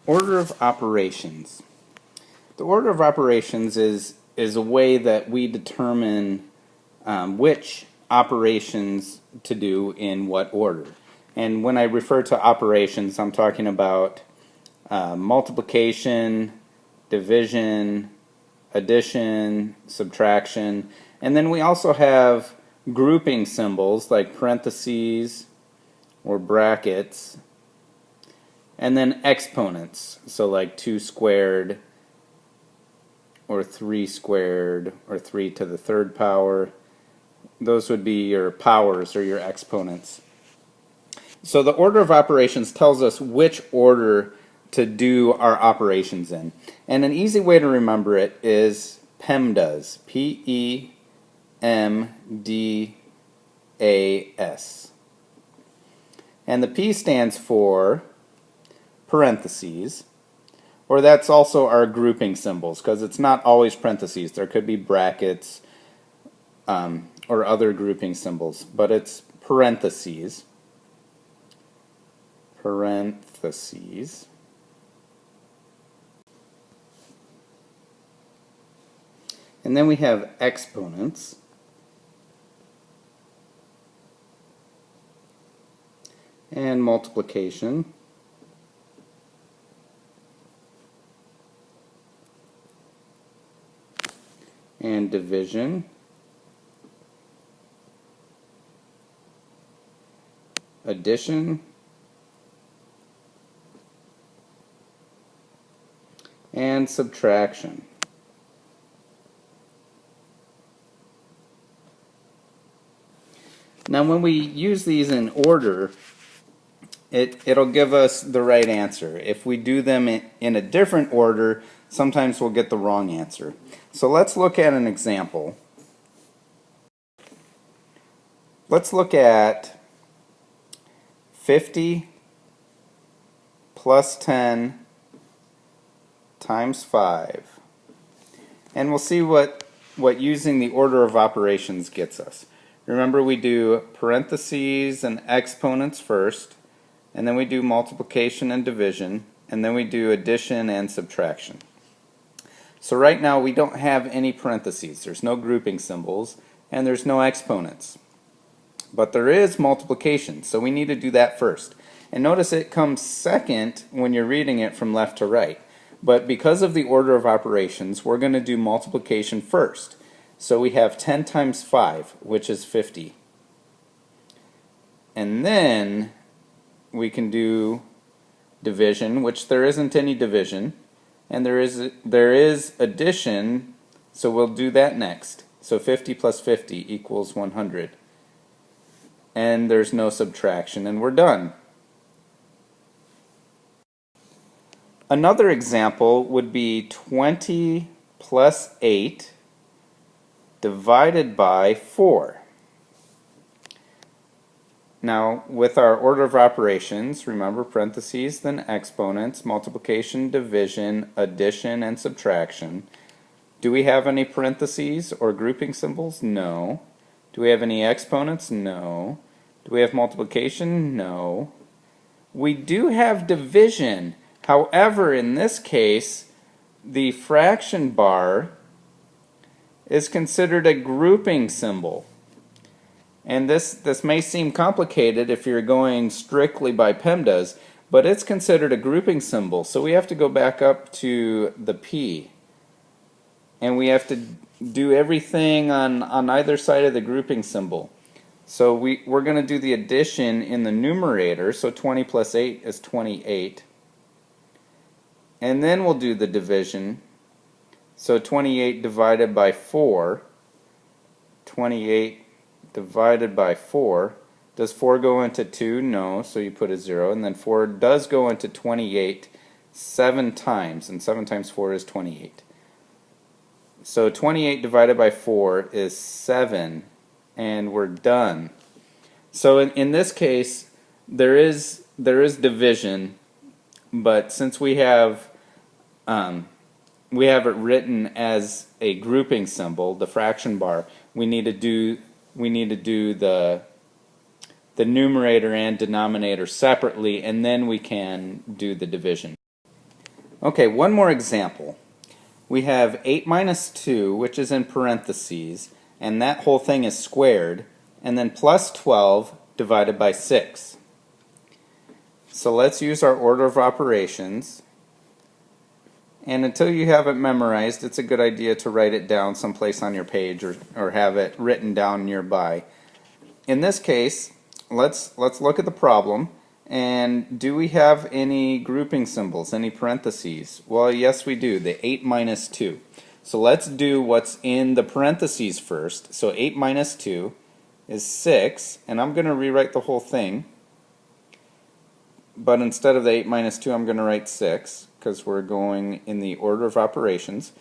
Order of operations. The order of operations is a way that we determine which operations to do in what order. And when I refer to operations, I'm talking about multiplication, division, addition, subtraction, and then we also have grouping symbols like parentheses or brackets, and then exponents, so like 2 squared or 3 squared or 3 to the third power. Those would be your powers or your exponents. So the order of operations tells us which order to do our operations in. And an easy way to remember it is PEMDAS, P-E-M-D-A-S. And the P stands for parentheses, or that's also our grouping symbols, because it's not always parentheses. There could be brackets or other grouping symbols, but it's parentheses. Parentheses. And then we have exponents. And multiplication. And division. Addition. And subtraction. Now when we use these in order, it'll give us the right answer. If we do them in a different order, sometimes we'll get the wrong answer. So let's look at an example. Let's look at 50 plus 10 times 5. And we'll see what using the order of operations gets us. Remember, we do parentheses and exponents first, and then we do multiplication and division, and then we do addition and subtraction. So right now we don't have any parentheses. There's no grouping symbols, and there's no exponents. But there is multiplication, so we need to do that first. And notice it comes second when you're reading it from left to right. But because of the order of operations, we're going to do multiplication first. So we have 10 times 5, which is 50. And then we can do division, which there isn't any division. And there is addition, so we'll do that next. So 50 plus 50 equals 100. And there's no subtraction, and we're done. Another example would be 20 plus 8 divided by 4. Now, with our order of operations, remember parentheses, then exponents, multiplication, division, addition, and subtraction. Do we have any parentheses or grouping symbols? No. Do we have any exponents? No. Do we have multiplication? No. We do have division. However, in this case, the fraction bar is considered a grouping symbol. And this may seem complicated if you're going strictly by PEMDAS, but it's considered a grouping symbol. So we have to go back up to the P. And we have to do everything on either side of the grouping symbol. So we're going to do the addition in the numerator. So 20 plus 8 is 28. And then we'll do the division. So 28 divided by 4. 28 divided by 4. Does 4 go into 2? No, so you put a 0. And then 4 does go into 28 7 times, and 7 times 4 is 28. So 28 divided by 4 is 7, and we're done. So in this case, there is division, but since we have it written as a grouping symbol, the fraction bar, we need to do the numerator and denominator separately, and then we can do the division. Okay, one more example. We have 8 minus 2, which is in parentheses, and that whole thing is squared, and then plus 12 divided by 6. So let's use our order of operations. And until you have it memorized, it's a good idea to write it down someplace on your page or have it written down nearby. In this case, let's look at the problem. And do we have any grouping symbols, any parentheses? Well, yes we do, the 8 minus 2. So let's do what's in the parentheses first. So 8 minus 2 is 6, and I'm going to rewrite the whole thing. But instead of the 8 minus 2, I'm going to write 6, because we're going in the order of operations.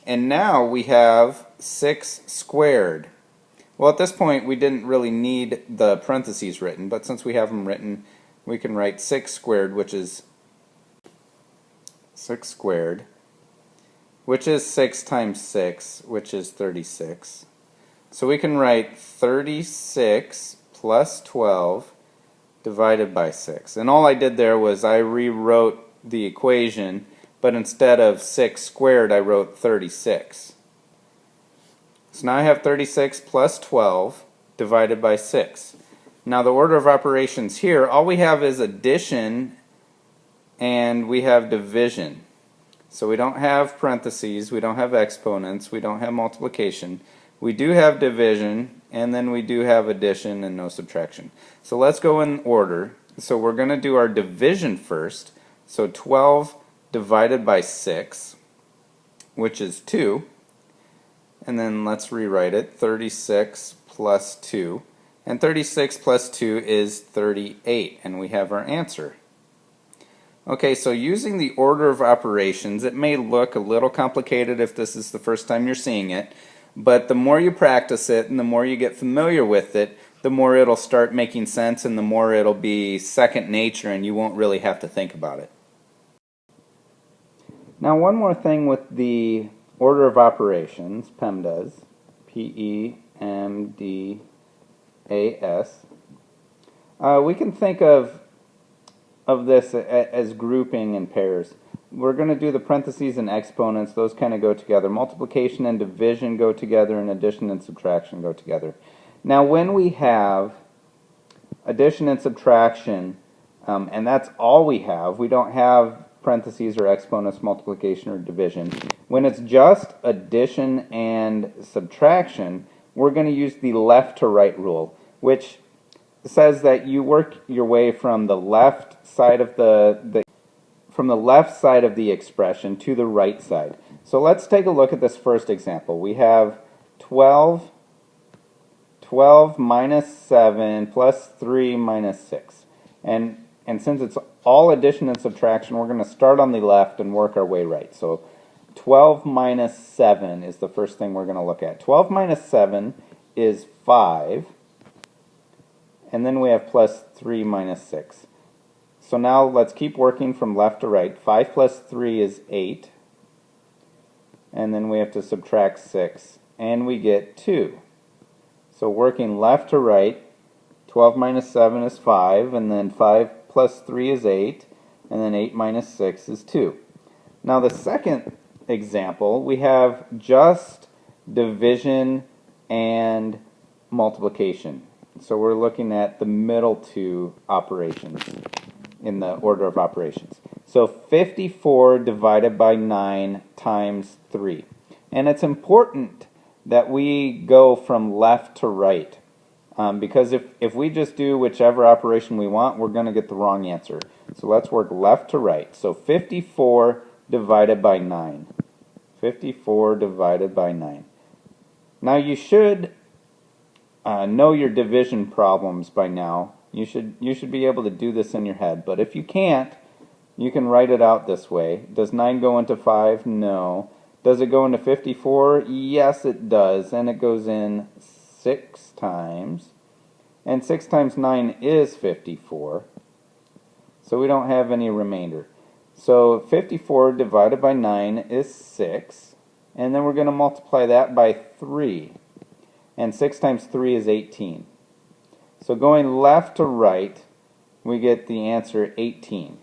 And now we have 6 squared. Well, at this point, we didn't really need the parentheses written, but since we have them written, we can write 6 squared, which is 6 squared, which is 6 times 6, which is 36. So we can write 36 plus 12 divided by 6. And all I did there was I rewrote the equation, but instead of 6 squared, I wrote 36. So now I have 36 plus 12 divided by 6. Now the order of operations here, all we have is addition and we have division. So we don't have parentheses, we don't have exponents, we don't have multiplication. We do have division, and then we do have addition and no subtraction. So let's go in order. So we're going to do our division first. So 12 divided by 6, which is 2. And then let's rewrite it, 36 plus 2. And 36 plus 2 is 38, and we have our answer. Okay, so using the order of operations, it may look a little complicated if this is the first time you're seeing it, but the more you practice it and the more you get familiar with it, the more it'll start making sense and the more it'll be second nature and you won't really have to think about it. Now one more thing with the order of operations, PEMDAS, P-E-M-D-A-S, we can think of this as grouping in pairs. We're going to do the parentheses and exponents, those kind of go together. Multiplication and division go together, and addition and subtraction go together. Now when we have addition and subtraction, and that's all we have, we don't have parentheses or exponents, multiplication or division. When it's just addition and subtraction, we're going to use the left to right rule, which says that you work your way from the left side of the expression to the right side. So let's take a look at this first example. We have 12 minus 7 plus 3 minus 6. And since it's all addition and subtraction, we're going to start on the left and work our way right. So 12 minus 7 is the first thing we're going to look at. 12 minus 7 is 5. And then we have plus 3 minus 6. So now let's keep working from left to right. 5 plus 3 is 8. And then we have to subtract 6. And we get 2. So working left to right, 12 minus 7 is 5. And then 5 plus 3 is 8. And then 8 minus 6 is 2. Now the second example, we have just division and multiplication. So we're looking at the middle two operations in the order of operations. So 54 divided by 9 times 3. And it's important that we go from left to right. Because if we just do whichever operation we want, we're going to get the wrong answer. So let's work left to right. So 54 divided by 9. 54 divided by 9. Now you should know your division problems by now. You should be able to do this in your head. But if you can't, you can write it out this way. Does 9 go into 5? No. Does it go into 54? Yes, it does. And it goes in 6 times. And 6 times 9 is 54. So we don't have any remainder. So 54 divided by 9 is 6. And then we're going to multiply that by 3. And 6 times 3 is 18. So going left to right, we get the answer 18.